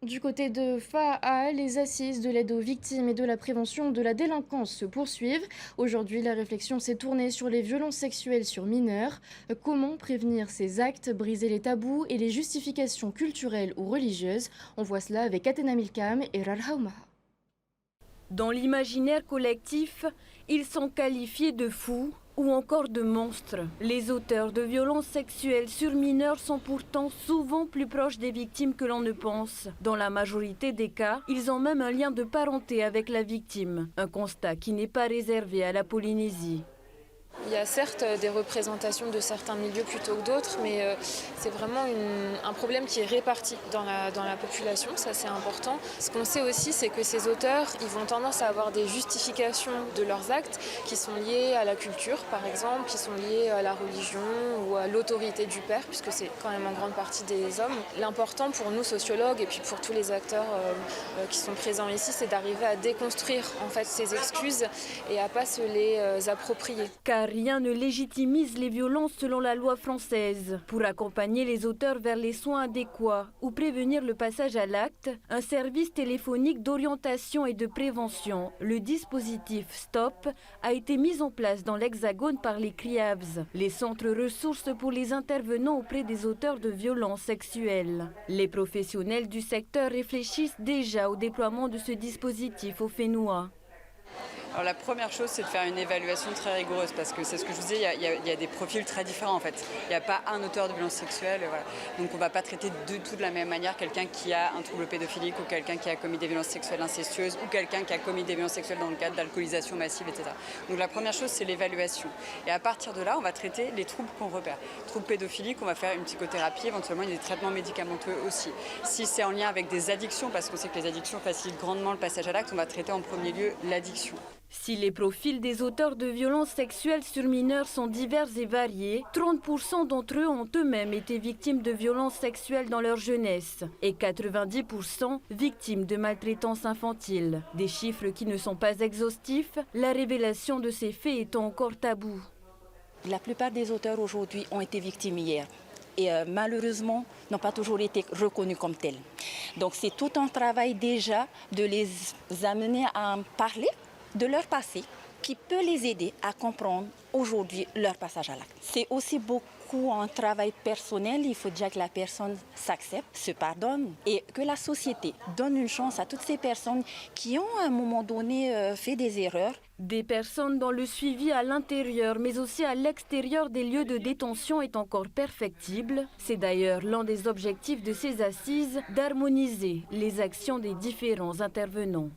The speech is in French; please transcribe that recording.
Du côté de FAA, les assises de l'aide aux victimes et de la prévention de la délinquance se poursuivent. Aujourd'hui, la réflexion s'est tournée sur les violences sexuelles sur mineurs. Comment prévenir ces actes, briser les tabous et les justifications culturelles ou religieuses? On voit cela avec Athéna Milkam et Ralhauma. Dans l'imaginaire collectif, ils sont qualifiés de fous ou encore de monstres. Les auteurs de violences sexuelles sur mineurs sont pourtant souvent plus proches des victimes que l'on ne pense. Dans la majorité des cas, ils ont même un lien de parenté avec la victime. Un constat qui n'est pas réservé à la Polynésie. Il y a certes des représentations de certains milieux plutôt que d'autres, mais c'est vraiment un problème qui est réparti dans la population, ça c'est important. Ce qu'on sait aussi, c'est que ces auteurs, ils vont tendance à avoir des justifications de leurs actes qui sont liées à la culture, par exemple, qui sont liées à la religion ou à l'autorité du père, puisque c'est quand même en grande partie des hommes. L'important pour nous, sociologues, et puis pour tous les acteurs qui sont présents ici, c'est d'arriver à déconstruire en fait ces excuses et à pas se les approprier. Car rien ne légitimise les violences selon la loi française. Pour accompagner les auteurs vers les soins adéquats ou prévenir le passage à l'acte, un service téléphonique d'orientation et de prévention, le dispositif STOP, a été mis en place dans l'Hexagone par les CRIAVS, les centres ressources pour les intervenants auprès des auteurs de violences sexuelles. Les professionnels du secteur réfléchissent déjà au déploiement de ce dispositif au Fénois. Alors la première chose, c'est de faire une évaluation très rigoureuse parce que c'est ce que je vous disais, il y a des profils très différents en fait. Il n'y a pas un auteur de violence sexuelle, voilà. Donc on ne va pas traiter du tout de la même manière quelqu'un qui a un trouble pédophilique ou quelqu'un qui a commis des violences sexuelles incestueuses ou quelqu'un qui a commis des violences sexuelles dans le cadre d'alcoolisation massive, etc. Donc la première chose, c'est l'évaluation. Et à partir de là, on va traiter les troubles qu'on repère. Troubles pédophiliques, on va faire une psychothérapie, éventuellement il y a des traitements médicamenteux aussi. Si c'est en lien avec des addictions, parce qu'on sait que les addictions facilitent grandement le passage à l'acte, on va traiter en premier lieu l'addiction. Si les profils des auteurs de violences sexuelles sur mineurs sont divers et variés, 30% d'entre eux ont eux-mêmes été victimes de violences sexuelles dans leur jeunesse et 90% victimes de maltraitance infantile. Des chiffres qui ne sont pas exhaustifs, la révélation de ces faits étant encore tabou. La plupart des auteurs aujourd'hui ont été victimes hier et malheureusement n'ont pas toujours été reconnus comme tels. Donc c'est tout un travail déjà de les amener à en parler de leur passé qui peut les aider à comprendre aujourd'hui leur passage à l'acte. C'est aussi beaucoup un travail personnel, il faut déjà que la personne s'accepte, se pardonne et que la société donne une chance à toutes ces personnes qui ont à un moment donné fait des erreurs. Des personnes dont le suivi à l'intérieur mais aussi à l'extérieur des lieux de détention est encore perfectible. C'est d'ailleurs l'un des objectifs de ces assises d'harmoniser les actions des différents intervenants.